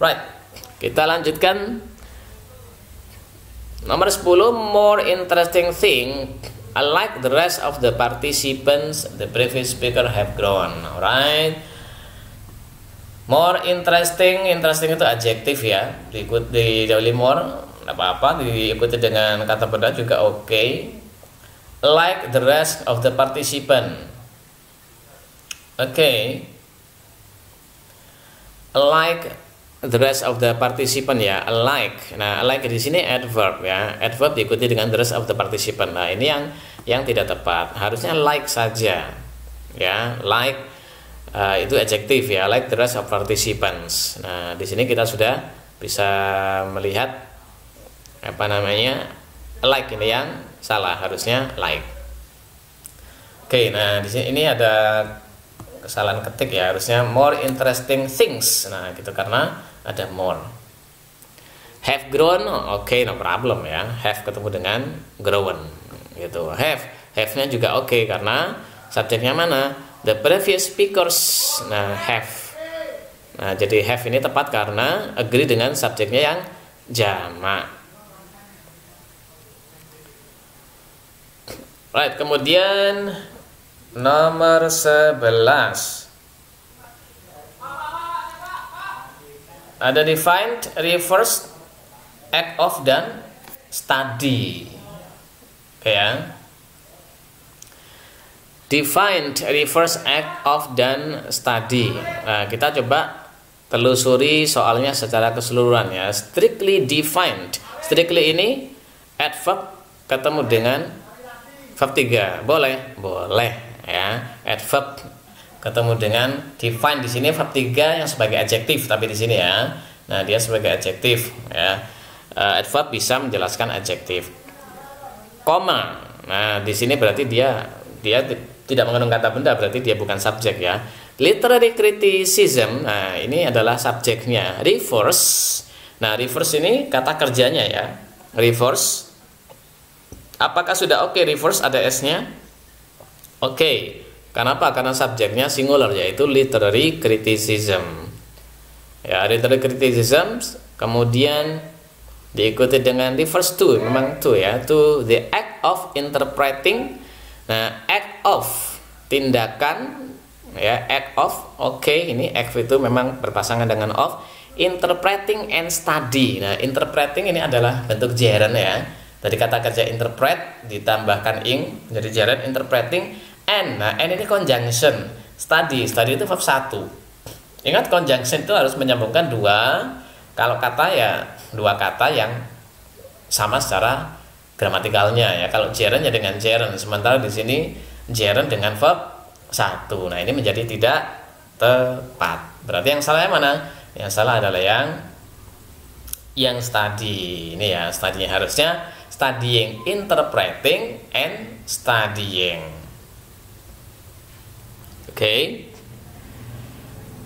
Right, kita lanjutkan. Nomor 10, more interesting thing, unlike the rest of the participants, the previous speaker have grown. Alright, more interesting, interesting itu adjektif ya, didahului more, nggak apa-apa, diikuti dengan kata benda juga oke. Like the rest of the participant, oke. Like the rest of the participant ya, alike. Nah, alike di sini adverb ya. Adverb diikuti dengan the rest of the participant. Nah, ini yang tidak tepat. Harusnya like saja. Ya, like itu adjektif ya, like the rest of participants. Nah, di sini kita sudah bisa melihat apa namanya? Like ini yang salah, harusnya like. Oke, nah di sini ini ada kesalahan ketik ya, harusnya more interesting things. Nah gitu, karena ada more. Have grown, oke, no problem ya. Have ketemu dengan grown gitu. Have-nya juga oke, karena subjeknya mana? The previous speakers. Nah have. Nah jadi have ini tepat karena agree dengan subjeknya yang jamak. Right, kemudian nomor 11 ada defined, reverse, act of, dan study. Oke ya, defined, reverse, act of, dan study. Nah kita coba telusuri soalnya secara keseluruhan ya. Strictly defined, strictly ini adverb ketemu dengan verb 3, boleh ya. Adverb ketemu dengan define, di sini verb 3 yang sebagai adjektif, tapi di sini ya. Nah, dia sebagai adjektif ya. Adverb bisa menjelaskan adjektif. Koma. Nah, di sini berarti dia tidak mengandung kata benda, berarti dia bukan subjek ya. Literary criticism. Nah, ini adalah subjeknya. Reverse. Nah, reverse ini kata kerjanya ya. Reverse. Apakah sudah oke reverse ada S-nya? Oke. Kenapa? Karena subjeknya singular, yaitu literary criticism. Ya, literary criticism kemudian diikuti dengan reverse to, memang to ya, to the act of interpreting. Nah, act of tindakan ya, act of oke, ini act itu memang berpasangan dengan of. Interpreting and study. Nah, interpreting ini adalah bentuk gerund ya. Dari kata kerja interpret ditambahkan ing menjadi gerund interpreting and. Nah, and ini conjunction. Study itu verb 1. Ingat, conjunction itu harus menyambungkan dua, kalau kata ya dua kata yang sama secara gramatikalnya ya. Kalau gerund ya dengan gerund, sementara di sini gerund dengan verb 1. Nah, ini menjadi tidak tepat. Berarti yang salah yang mana? Yang salah adalah yang study. Ini ya, study-nya harusnya studying, interpreting, and studying. Oke.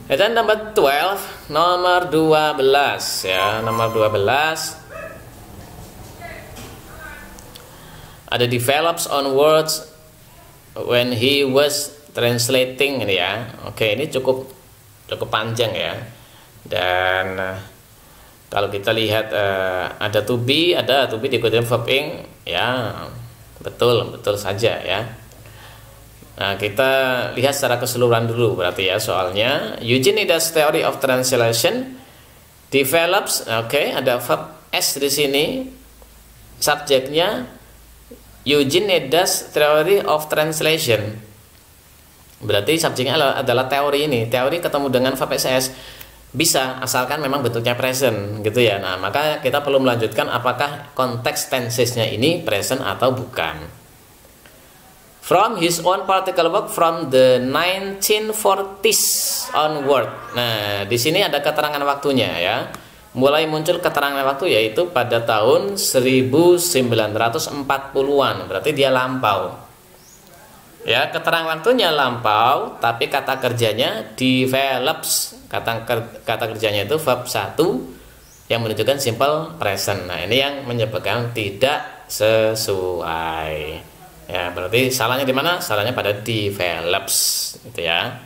Dan nomor 12, nomor 12 ya, nomor 12 ada develops on words when he was translating ini ya. Oke, ini cukup panjang ya. Dan kalau kita lihat ada to be diikuti verb ing ya, betul saja ya. Nah, kita lihat secara keseluruhan dulu berarti ya soalnya. Eugenides theory of translation develops, oke, ada verb s di sini. Subjeknya Eugenides theory of translation. Berarti subjeknya adalah teori ini. Teori ketemu dengan verb ss. Bisa, asalkan memang bentuknya present gitu ya. Nah, maka kita perlu melanjutkan apakah konteks tensesnya ini present atau bukan. From his own particular work from the 1940s onward. Nah, di sini ada keterangan waktunya ya. Mulai muncul keterangan waktu yaitu pada tahun 1940-an. Berarti dia lampau. Ya, keterangan waktunya lampau, tapi kata kerjanya develops. Kata kerjanya itu verb 1 yang menunjukkan simple present. Nah, ini yang menyebabkan tidak sesuai. Ya, berarti salahnya di mana? Salahnya pada develops, gitu ya.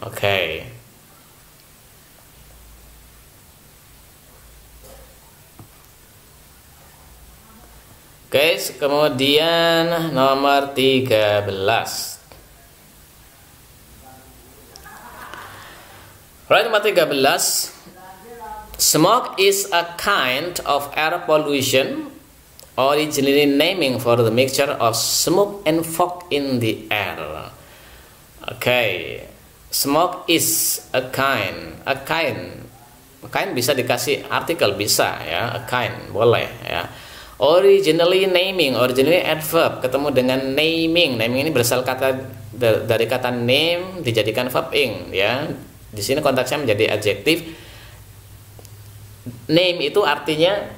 Oke. Oke, kemudian nomor 13. Right, nomor 13. Smoke is a kind of air pollution, originally naming for the mixture of smoke and fog in the air. Okay, smoke is a kind bisa dikasih artikel, bisa ya, a kind boleh ya. Originally adverb ketemu dengan naming ini berasal dari kata name dijadikan verb ing ya. Di sini konteksnya menjadi adjektif. Name itu artinya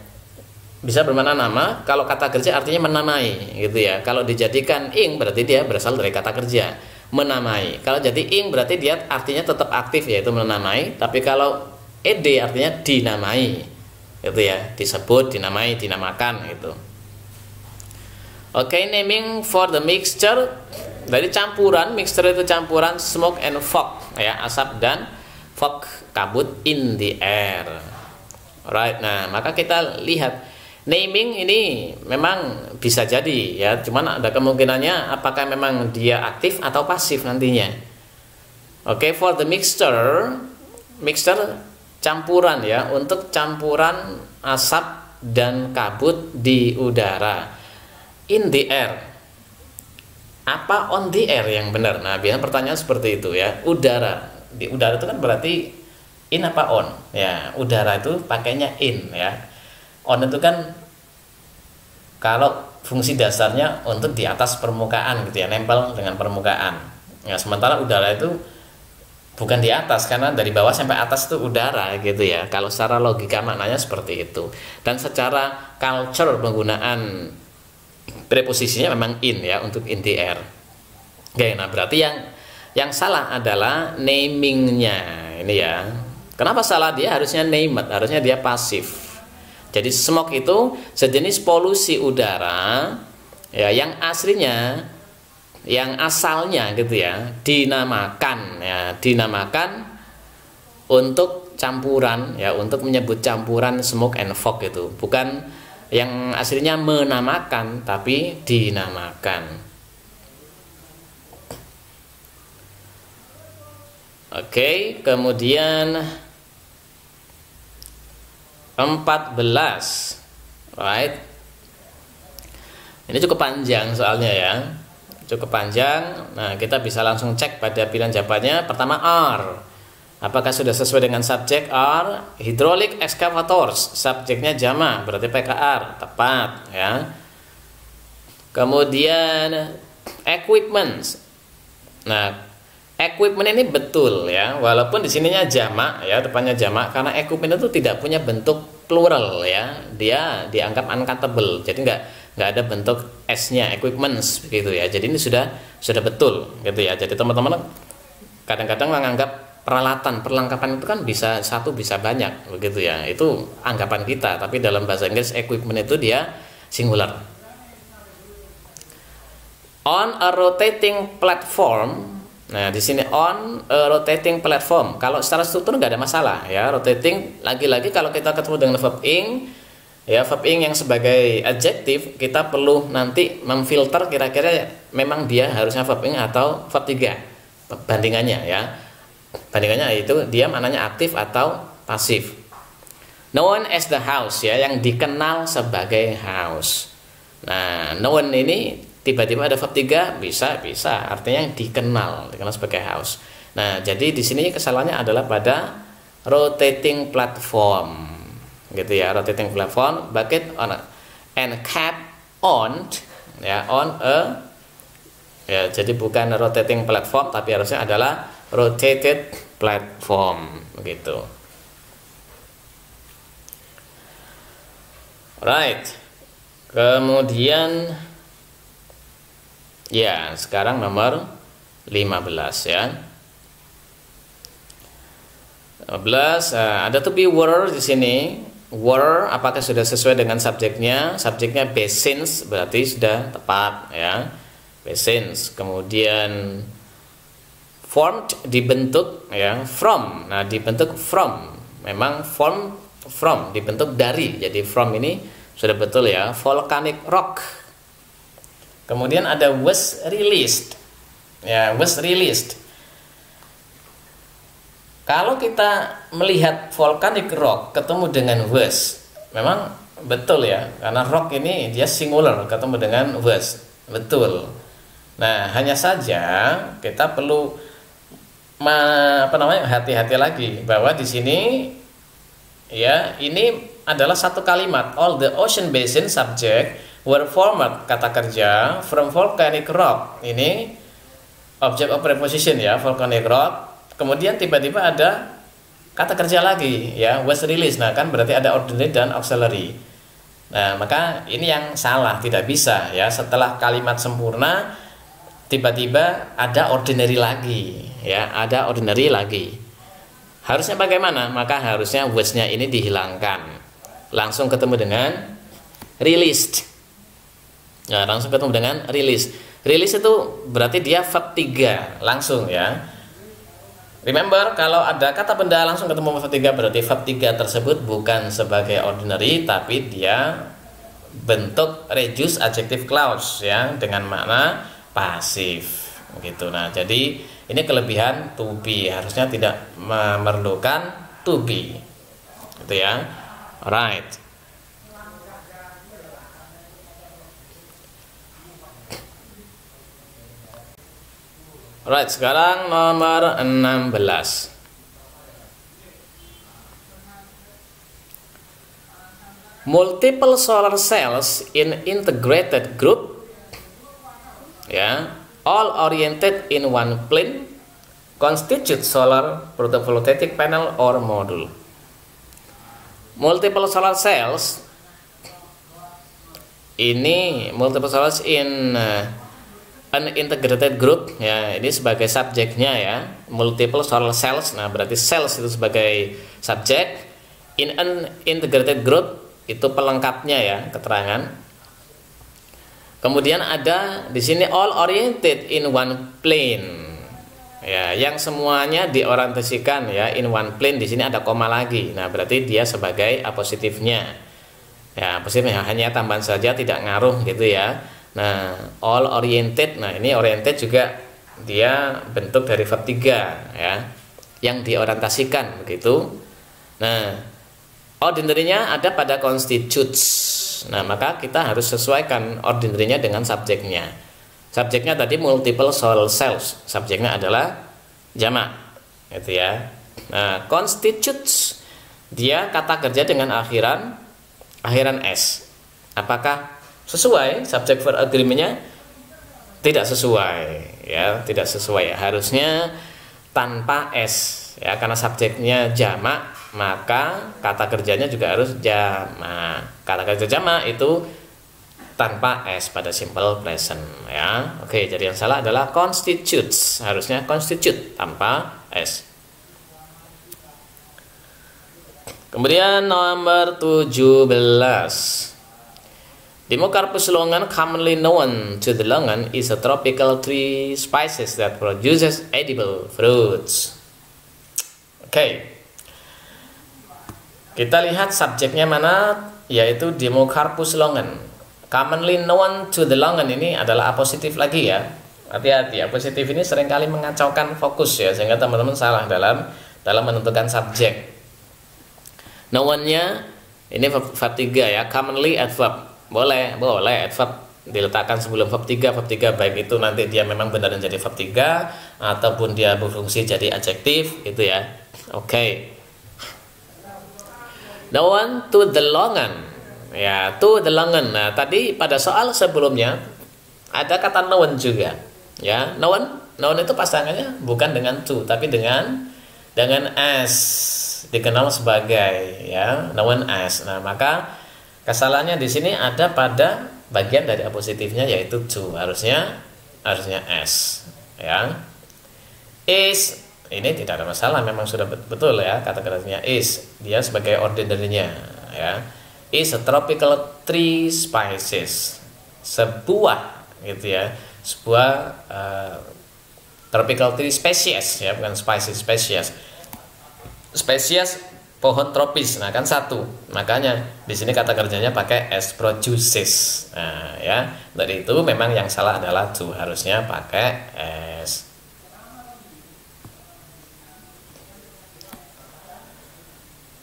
bisa bermakna nama, kalau kata kerja artinya menamai gitu ya. Kalau dijadikan ing berarti dia berasal dari kata kerja menamai. Kalau jadi ing berarti dia artinya tetap aktif, yaitu menamai. Tapi kalau ed artinya dinamai gitu ya, disebut, dinamai, dinamakan gitu. Oke, naming for the mixture dari campuran, mixture itu campuran smoke and fog ya, asap dan fog, kabut, in the air. Alright, nah maka kita lihat naming ini memang bisa jadi ya, cuman ada kemungkinannya apakah memang dia aktif atau pasif nantinya. Oke, for the mixture campuran ya, untuk campuran asap dan kabut di udara. In the air. Apa on the air yang benar? Nah, biasanya pertanyaan seperti itu ya. Udara. Di udara itu kan berarti in apa on? Ya, udara itu pakainya in ya. On itu kan kalau fungsi dasarnya untuk di atas permukaan gitu ya, nempel dengan permukaan. Ya, sementara udara itu bukan di atas, karena dari bawah sampai atas itu udara gitu ya. Kalau secara logika maknanya seperti itu. Dan secara culture penggunaan preposisinya memang in ya, untuk in the air. Oke, nah berarti yang salah adalah namingnya ini ya. Kenapa salah? Dia harusnya named, harusnya dia pasif. Jadi smoke itu sejenis polusi udara ya, yang aslinya, yang asalnya gitu ya, dinamakan untuk campuran ya, untuk menyebut campuran smoke and fog itu. Bukan yang aslinya menamakan, tapi dinamakan. Oke, kemudian 14. Right. Ini cukup panjang soalnya ya. Cukup panjang. Nah, kita bisa langsung cek pada pilihan jawabannya. Pertama, are. Apakah sudah sesuai dengan subjek? Are hydraulic excavators. Subjeknya jamak, berarti PKR. Tepat ya. Kemudian equipment. Nah, equipment ini betul ya. Walaupun di sininya jamak ya, depannya jamak, karena equipment itu tidak punya bentuk plural ya. Dia dianggap uncountable. Jadi nggak ada bentuk s-nya, equipments begitu ya. Jadi ini sudah betul gitu ya. Jadi teman-teman kadang-kadang menganggap perlengkapan itu kan bisa satu, bisa banyak begitu ya. Itu anggapan kita, tapi dalam bahasa Inggris equipment itu dia singular. On a rotating platform. Nah, di sini on a rotating platform. Kalau secara struktur nggak ada masalah ya. Rotating, lagi-lagi kalau kita ketemu dengan verb ing ya, verb ing yang sebagai adjektif, kita perlu nanti memfilter kira-kira memang dia harusnya verb ing atau verb 3. Bandingannya ya. Bandingannya itu dia maknanya aktif atau pasif. Known as the house ya, yang dikenal sebagai house. Nah, known ini tiba-tiba ada verb 3, bisa artinya yang dikenal sebagai house. Nah, jadi di sini kesalahannya adalah pada rotating platform. Gitu ya, rotating platform, bucket on and cap on ya, on a ya, jadi bukan rotating platform, tapi harusnya adalah rotated platform begitu. Right. Kemudian ya, sekarang nomor 15 ya. 15 ada to be were di sini. Were apakah sudah sesuai dengan subjeknya? Subjeknya basins, berarti sudah tepat ya. Basins. Kemudian formed, dibentuk ya. From. Nah, dibentuk from. Memang form from dibentuk dari. Jadi from ini Sudah betul ya, volcanic rock. Kemudian ada was released. Ya, was released. Kalau kita melihat volcanic rock ketemu dengan was, memang betul ya, karena rock ini dia singular ketemu dengan was. Betul. Nah, hanya saja kita perlu hati-hati lagi bahwa di sini ya, ini adalah satu kalimat. All the ocean basin subject were formed, kata kerja, from volcanic rock. Ini object of preposition ya, volcanic rock. Kemudian tiba-tiba ada kata kerja lagi ya, was released. Nah, kan berarti ada ordinary dan auxiliary. Nah, maka ini yang salah, tidak bisa ya, setelah kalimat sempurna tiba-tiba ada ordinary lagi ya, ada ordinary lagi. Harusnya bagaimana? Maka harusnya was-nya ini dihilangkan. Langsung ketemu dengan released. Nah, langsung ketemu dengan release. Release itu berarti dia verb 3 langsung ya. Remember, kalau ada kata benda langsung ketemu verb 3, berarti verb 3 tersebut bukan sebagai ordinary, tapi dia bentuk reduced adjective clause ya, dengan makna pasif gitu. Nah, jadi ini kelebihan to be, harusnya tidak memerlukan to be gitu ya. Alright. Alright, sekarang nomor 16. Multiple solar cells in integrated group, ya, all oriented in one plane, constitute solar photovoltaic panel or module. Multiple solar cells ini multiple cells in an integrated group ya, ini sebagai subjeknya ya, multiple solar cells. Nah, berarti cells itu sebagai subjek, in an integrated group itu pelengkapnya ya, keterangan. Kemudian ada di sini all oriented in one plane ya, yang semuanya diorientasikan ya, in one plane. Di sini ada koma lagi. Nah, berarti dia sebagai apositifnya ya, positifnya hanya tambahan saja, tidak ngaruh gitu ya. Nah, all oriented. Nah, ini oriented juga dia bentuk dari verb 3 ya, yang diorientasikan begitu. Nah, ordinary-nya ada pada constitutes. Nah, maka kita harus sesuaikan ordinary-nya dengan subjeknya. Subjeknya tadi multiple solar cells, subjeknya adalah jamak gitu ya. Nah, constitutes dia kata kerja dengan akhiran s. Apakah sesuai subject verb agreement-nya? Tidak sesuai ya, tidak sesuai. Harusnya tanpa s ya, karena subjeknya jamak, maka kata kerjanya juga harus jamak. Kata kerja jamak itu tanpa s pada simple present ya. Oke, jadi yang salah adalah constitutes. Harusnya constitute tanpa s. Kemudian nomor 17. Democarpus longan, commonly known to the longan, is a tropical tree species that produces edible fruits. Oke. Kita lihat subjeknya mana, yaitu Democarpus longan. Commonly known to the longan ini adalah apositif lagi ya. Hati-hati, apositif ini seringkali mengacaukan fokus ya, sehingga teman-teman salah dalam menentukan subjek. Known-nya ini verb 3 ya, commonly adverb. Boleh adverb diletakkan sebelum verb 3 baik itu nanti dia memang benar jadi verb 3 ataupun dia berfungsi jadi adjektif gitu ya. Oke. Known to the longan. Ya, to the longan. Nah, tadi pada soal sebelumnya ada kata known juga. Ya, known itu pasangannya bukan dengan to tapi dengan as, dikenal sebagai ya, known as. Nah, maka kesalahannya di sini ada pada bagian dari apositifnya yaitu to, harusnya as ya. Is ini tidak ada masalah, memang sudah betul ya kata katanya is, dia sebagai ordinary-nya ya. Is a tropical tree species, sebuah gitu ya, sebuah tropical tree species ya, bukan species. Spesies pohon tropis. Nah, kan satu. Makanya di sini kata kerjanya pakai as produces. Nah, ya. Dari itu memang yang salah adalah to, harusnya pakai as.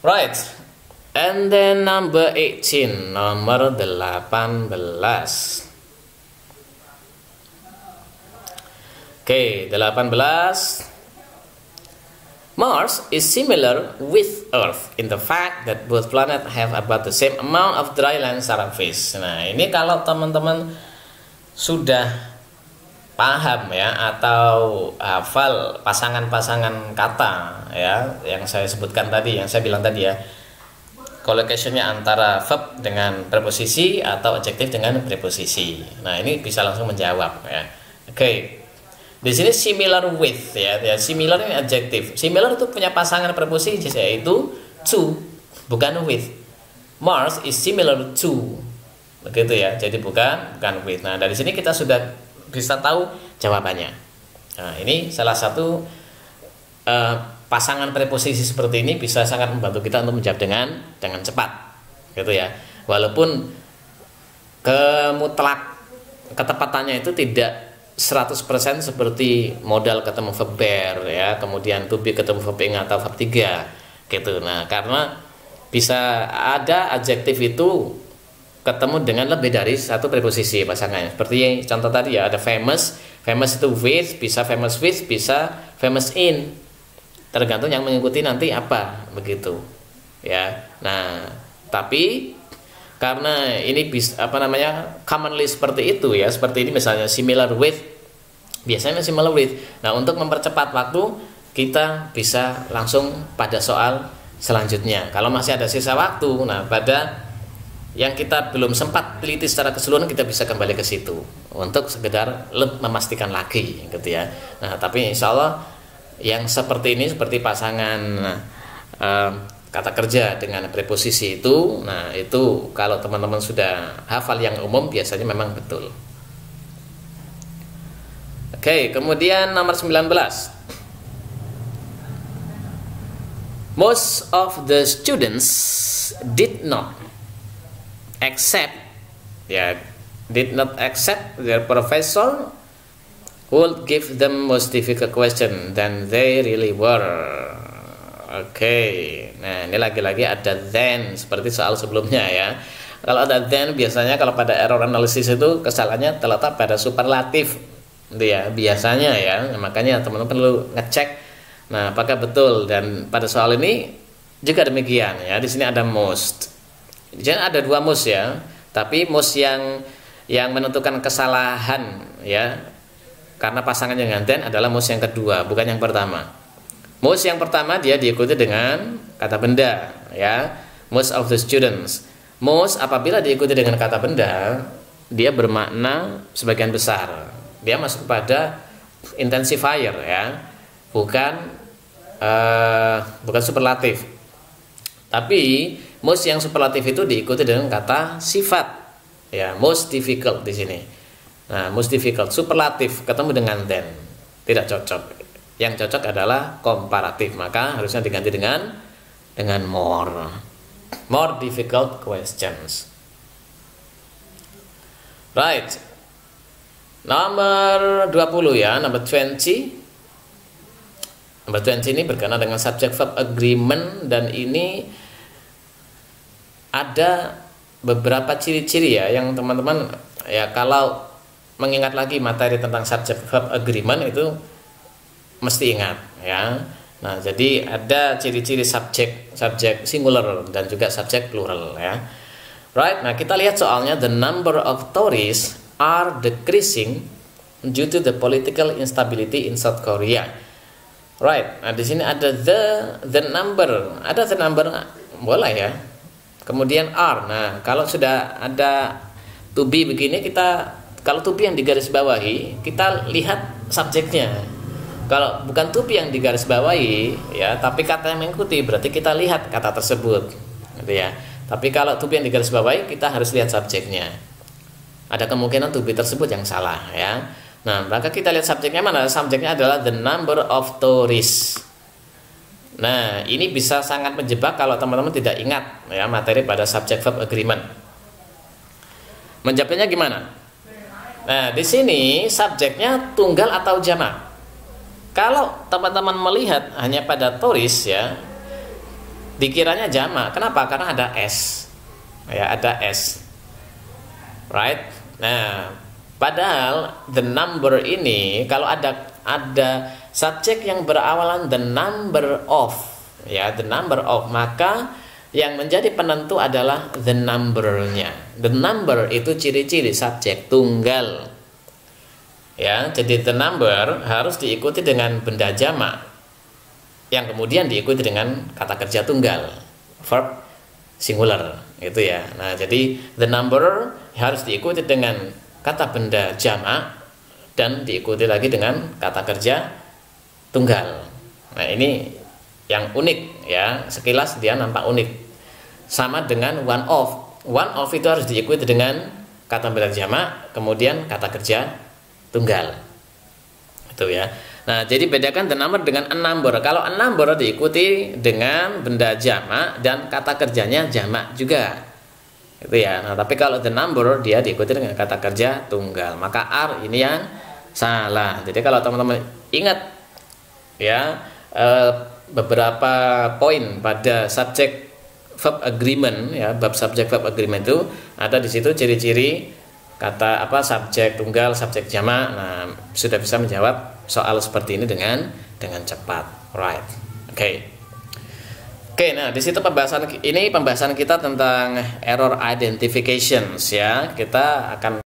Right. And then number 18, nomor 18. Oke, 18. Mars is similar with Earth in the fact that both planets have about the same amount of dry land surface. Nah, ini kalau teman-teman sudah paham ya atau hafal pasangan-pasangan kata ya yang saya sebutkan tadi, yang saya bilang tadi ya, collocationnya antara verb dengan preposisi atau adjektif dengan preposisi. Nah, ini bisa langsung menjawab ya. Oke. Di sini similar with ya, similar ini adjektif. Similar itu punya pasangan preposisi yaitu to, bukan with. Mars is similar to, begitu ya. Jadi bukan with. Nah, dari sini kita sudah bisa tahu jawabannya. Nah, ini salah satu pasangan preposisi seperti ini bisa sangat membantu kita untuk menjawab dengan cepat, gitu ya. Walaupun ketepatannya itu tidak 100% seperti modal ketemu verb bear ya, kemudian to be ketemu verb ing atau verb 3 gitu. Nah, karena bisa ada adjektif itu ketemu dengan lebih dari satu preposisi pasangannya. Seperti contoh tadi ya, ada famous. Famous itu with, bisa famous with, bisa famous in. Tergantung yang mengikuti nanti apa, begitu. Ya. Nah, tapi karena ini bisa commonly seperti itu ya, seperti ini misalnya similar with, biasanya similar with. Nah, untuk mempercepat waktu kita bisa langsung pada soal selanjutnya. Kalau masih ada sisa waktu, nah pada yang kita belum sempat teliti secara keseluruhan kita bisa kembali ke situ untuk sekedar memastikan lagi gitu ya. Nah, tapi insya Allah yang seperti ini, seperti pasangan kata kerja dengan preposisi itu, nah itu kalau teman-teman sudah hafal yang umum biasanya memang betul. Oke, kemudian nomor 19. Most of the students did not accept their professor would give them most difficult question than they really were. Oke, nah ini lagi-lagi ada then seperti soal sebelumnya ya. Kalau ada then biasanya kalau pada error analisis itu kesalahannya terletak pada superlatif, gitu ya biasanya ya. Nah, makanya teman-teman perlu ngecek, nah apakah betul. Dan pada soal ini juga demikian ya. Di sini ada most. Jadi ada dua most ya, tapi most yang menentukan kesalahan ya karena pasangannya dengan then adalah most yang kedua, bukan yang pertama. Most yang pertama dia diikuti dengan kata benda ya. Most of the students. Most apabila diikuti dengan kata benda, dia bermakna sebagian besar. Dia masuk pada intensifier ya. Bukan superlatif. Tapi most yang superlatif itu diikuti dengan kata sifat. Ya, most difficult di sini. Nah, most difficult superlatif ketemu dengan then. Tidak cocok. Yang cocok adalah komparatif, maka harusnya diganti dengan more difficult questions. Right. Nomor 20 ya, nomor 20. Nomor 20 ini berkenaan dengan subject verb agreement, dan ini ada beberapa ciri-ciri ya yang teman-teman ya kalau mengingat lagi materi tentang subject verb agreement itu mesti ingat ya. Nah, jadi ada ciri-ciri subjek singular dan juga subjek plural ya. Right. Nah, kita lihat soalnya. The number of tourists are decreasing due to the political instability in South Korea. Right. Nah, di sini ada the number. Ada the number boleh ya. Kemudian are. Nah, kalau sudah ada to be begini, kita kalau to be yang digaris bawahi, kita lihat subjeknya. Kalau bukan to be yang digarisbawahi ya, tapi kata yang mengikuti, berarti kita lihat kata tersebut, gitu ya. Tapi kalau to be yang digarisbawahi, kita harus lihat subjeknya. Ada kemungkinan to be tersebut yang salah ya. Nah, maka kita lihat subjeknya mana? Subjeknya adalah the number of tourists. Nah, ini bisa sangat menjebak kalau teman-teman tidak ingat ya materi pada subject verb agreement. Menjawabnya gimana? Nah, di sini subjeknya tunggal atau jamak. Kalau teman-teman melihat hanya pada tulis ya, dikiranya jamak. Kenapa? Karena ada s. Ya, ada s. Right? Nah, padahal the number ini kalau ada subjek yang berawalan the number of, ya, the number of, maka yang menjadi penentu adalah the number-nya. The number itu ciri-ciri subjek tunggal. Ya, jadi the number harus diikuti dengan benda jamak yang kemudian diikuti dengan kata kerja tunggal, verb singular, gitu ya. Nah, jadi the number harus diikuti dengan kata benda jamak dan diikuti lagi dengan kata kerja tunggal. Nah, ini yang unik ya, sekilas dia nampak unik. Sama dengan one of. One of itu harus diikuti dengan kata benda jamak kemudian kata kerja tunggal. Itu ya. Nah, jadi bedakan the number dengan a number. Kalau a number diikuti dengan benda jamak dan kata kerjanya jamak juga. Itu ya. Nah, tapi kalau the number dia diikuti dengan kata kerja tunggal. Maka are ini yang salah. Jadi kalau teman-teman ingat ya beberapa poin pada subject verb agreement ya, bab subject verb agreement itu ada di situ ciri-ciri kata subjek tunggal, subjek jamak. Nah, sudah bisa menjawab soal seperti ini dengan cepat, right? Oke, nah di situ pembahasan kita tentang error identifications ya. Kita akan